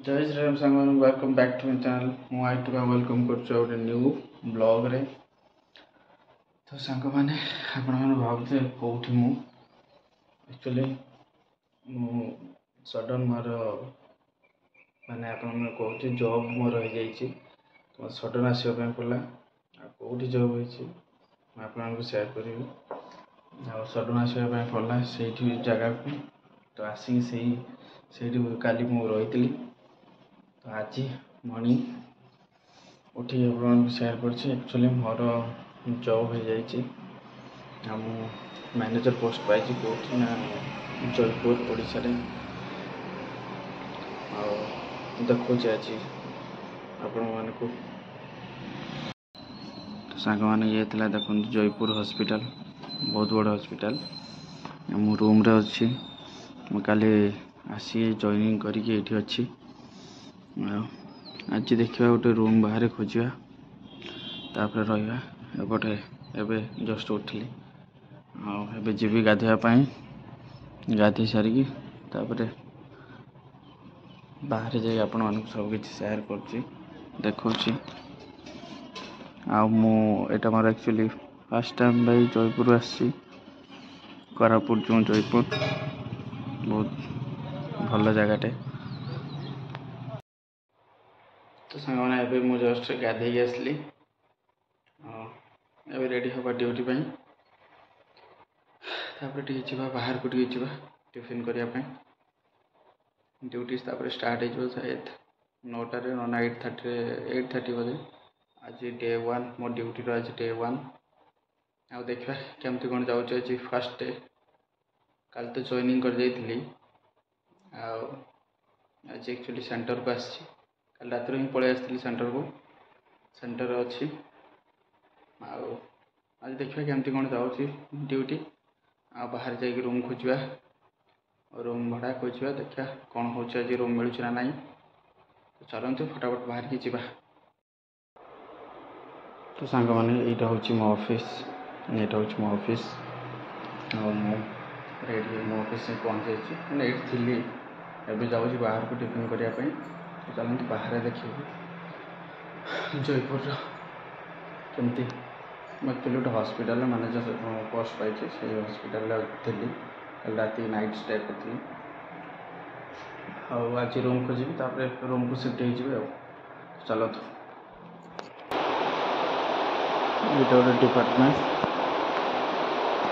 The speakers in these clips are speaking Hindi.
जय Shri Ram song welcome back to my channel मु आईटुका वेलकम कर न्यू ब्लॉग रे। तो सांग मैंने आपण भावते कौटी मु एक्चुअली सडन मोर माने आपण कहते जॉब मोर हो जाइए तो सडन आसवाई पड़ा कौटी जॉब होती आपको सेयार करी सडन आसवाई पड़ा से जगह को तो आसिक से काली मु रही तो आज मॉर्निंग उठी आपको सेयार कर मोर जॉब हो जाइए मैनेजर पोस्ट पाई कौटी ना जयपुर ओडिशा रे देखो आज आपण मानक तो सांग मैंने ये देखो जयपुर हॉस्पिटल बहुत बड़ा हॉस्पिटल मु रूम रे अच्छी काली आसी जॉइनिंग करके ये अच्छी आज देखा गोटे रूम बाहर खोजा तापर रहा एपटे एबे जस्ट उठिली आबे जीवी गाधेवाई गाधे सारिकी तापर बाहर जाए आपण मानक सब किसी सेयार कर देखा आटा मोर एक्चुअली फर्स्ट टाइम भाई जयपुर आसी कोरापुट जो जयपुर बहुत भल जगटे। तो सांग मैंने मुझे जस्ट गाधे आसली एवं रेडी हवा ड्यूटी तापर बाहर को टिफिन करने ड्यूटी स्टार्ट हो शायद 9टारे ना 8:30 बजे आज डे 1 मो ड्यूटी आज डे 1 आ देखा केमती कौन जाऊँ आज फर्स्ट डे कल तो जॉइनिंग कर जाइली आज एक्चुअली सेंटर को आसी कल रात ही पलि आसती सेंटर को सेंटर अच्छी आज देखा केमती कौन जाऊँगी ड्यूटी बाहर जाकि रूम खोजा रूम भड़ा खोजा देखा कौन हो रूम मिलूँ ना नहीं तो चलते फटाफट बाहर की जावा। तो सांग मैंने यहाँ हूँ मो ऑफिस यहाँ हूँ मो ऑफिस रेडी मो ऑफिस में पहुँच जाइए थी एवं जाऊँगी बाहर को टिफिन करने तो चलते बाहर देखिए जयपुर केमती एक्चुअली गोटे हॉस्पिटल मैनेजर पोस्ट पाई से हॉस्पिटल थी कल रात नाइट स्टे करी आज रूम खोजी रूम को शिफ्ट हो चलो तो ये गोटे डिपार्टमेंट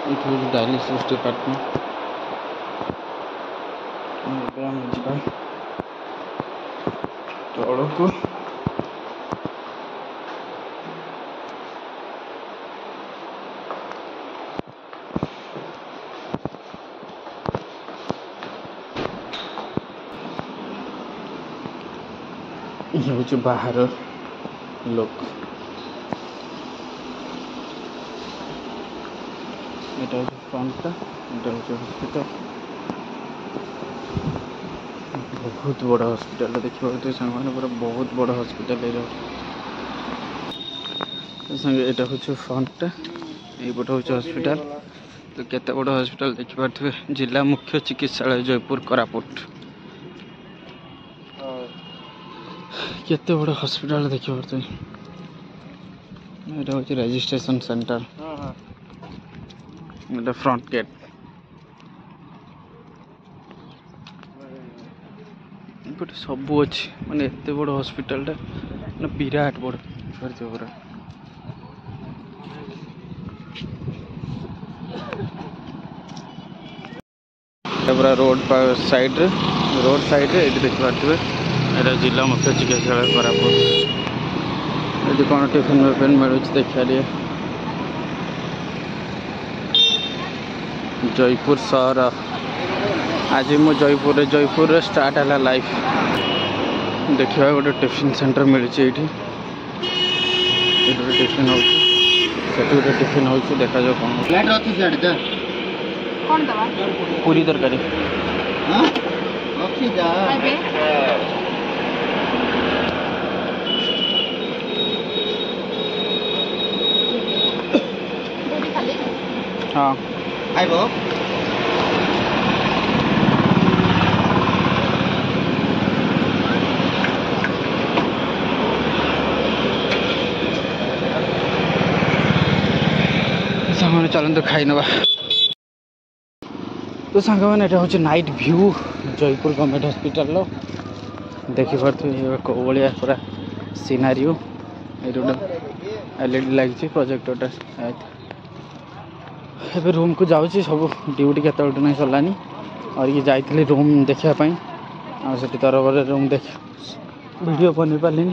ये हूँ डायलिसिस डिपार्टमेंट तौड़ को ये हूँ बाहर लोक এটা হচ্ছে ফ্রন্টটা এটা হচ্ছে হসপিটাল बहुत बड़ा हॉस्पिटल देखिए तो सामने पूरा बहुत बड़ा हॉस्पिटल संगे यहाँ हूँ फ्रंटटा यपटे हूँ हॉस्पिटल तो केते बड़ा हॉस्पिटल देखिपे जिला मुख्य चिकित्सालय जयपुर कोरापुट केते बड़ा हॉस्पिटल देखिए यहाँ हूँ रजिस्ट्रेशन सेंटर फ्रंट गेट गोटे सब अच्छी माने एत बड़ हॉस्पिटल विराट बड़ पूरा पूरा रोड साइड ये देखिए यहाँ जिला मुख्य चिकित्सालय कोरापुट ये कौन टिफिन विफिन मिलूँ देखा जयपुर सहर आज मो जयपुर स्टार्ट है लाइफ देखा गोटे टिफिन सेंटर मिली गोटे टिफिन हो गोटे टिफिन हो देखा जाओ कौन पूरी तरकारी हाँ आइब मैंने चलते खाई नवा। तो सांग मैंने यहाँ हूँ night view Jaipur government hospital देखिपे कौ भाया पूरा सीनारी एलईडी लगी प्रोजेक्टर एवं रूम को जाऊँगी सब ड्यूटी के नहीं सरलानी और ये जाइए रूम देखापी आठ तरफ रूम देख वीडियो बन पारे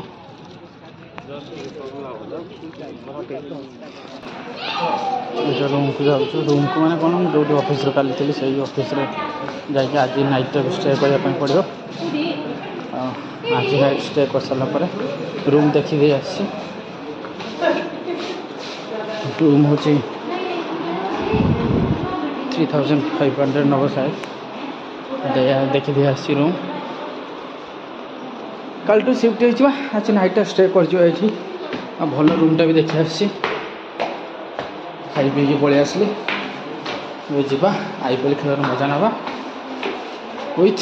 रूम को जाऊँ रूम को मैंने कौन जो ऑफिस काली थी से ऑफिस जाकि आज नाइट स्टे करने पड़ो आज नाइट स्टे कर सारापर रूम देखी आसी रूम हूँ 3500 नब शायद देखी आसी रूम कल टू शिफ्ट हो आज नाइट स्टे कर भल रूमटा भी देखी आसी खाई पी पलि आसली जा आईपीएल खेल मजा ना विथ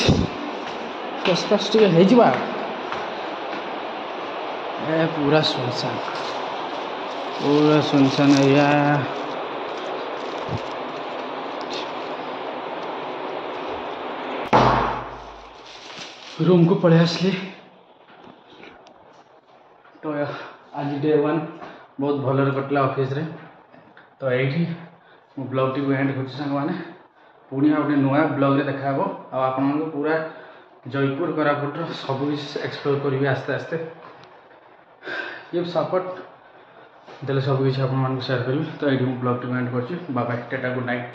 फेसवाश टे पूरा सुनसान एरिया रूम को पलि आसली। तो आज डे 1 बहुत भलर कटला ऑफिस रे। तो ये ब्लॉग टी एंड कर सांग मैंने पुणी गोटे नुआ ब्लॉग रे देखा आपण पूरा जयपुर कोरापुट सब एक्सप्लोर करी आस्ते आस्ते ये सपोर्ट देले सब किसी आप शेयर करी। तो ये ब्लॉग टी एंड कर bye bye tata good night.